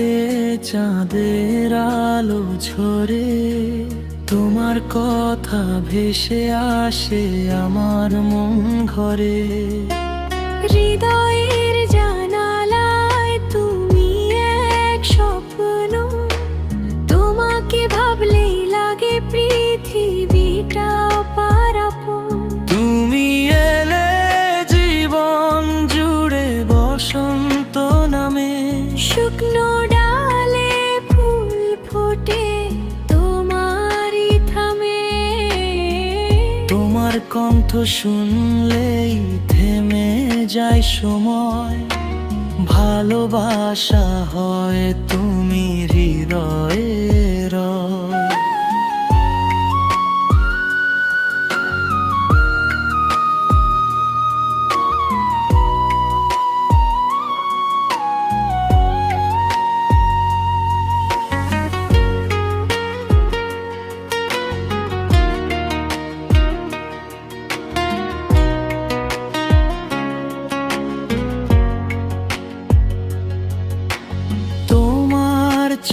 রাতে চাঁদের আলো ঝরে, তোমার কথা ভেসে আসে আমার মন ঘরে। হৃদয়ের জানালায় তুমি এক স্বপ্ন, তোমাকে ভাবলেই লাগে পৃথিবীটা পারাপন। তুমি এলে জীবন জুড়ে বসন্ত নামে, শুকনো ডালে ফুল ফোটে তোমারই থামে। তোমার কণ্ঠ শুনলেই থেমে যায় সময়, ভালোবাসা হয় তুমি হৃদয়ের রয়।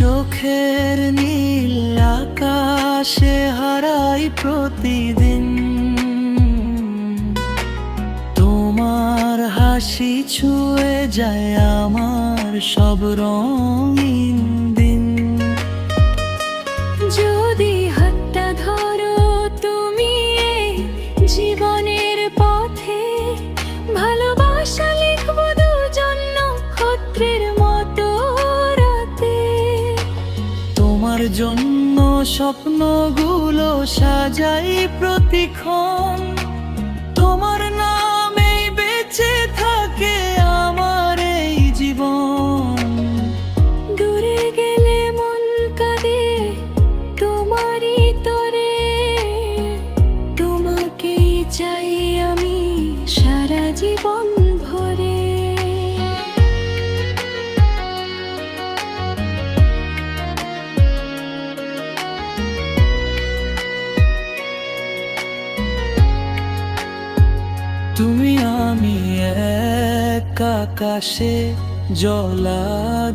চোখের নীল আকাশে হারাই প্রতিদিন, তোমার হাসি ছুঁয়ে যায় আমার সব রঙিন দিন। যদি হাতটা ধরো তুমি এই জীবনের পথে, ভালোবাসা লিখব দুজন নক্ষত্রের মতো রাতে। তোমার জন্য স্বপ্নগুলো সাজাই প্রতিক্ষণ, তোমার নামেই বেঁচে থাকে আমার এই জীবন। দূরে গেলে মন কাঁদে তোমারই তরে, তোমাকেই চাই আমি সারা জীবন ভরে। তুমি আমি এক আকাশে জ্বলা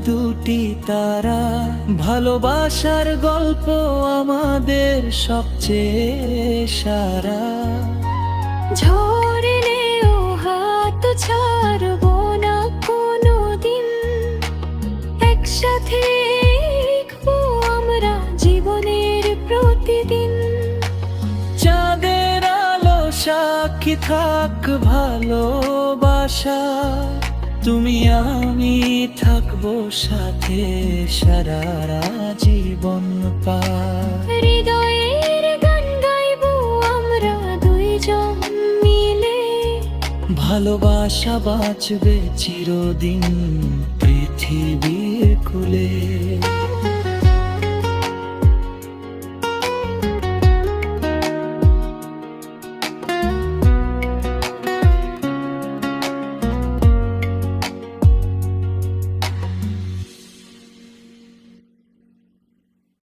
দুটি তারা, ভালোবাসার গল্প আমাদের সবচেয়ে সারা। ঝড় এলেও হাত ছাড়বো না কোনোদিন, একসাথে লিখবো আমরা জীবনের প্রতিদিন। চাঁদের আলো সাক্ষী থাক ভালোবাসা, তুমি আমি থাকবো সাথে সারা জীবন পার। হৃদয়ের গান গাইবো আমরা দুইজন মিলে, ভালোবাসা বাঁচবে চিরদিন পৃথিবীর কুলে।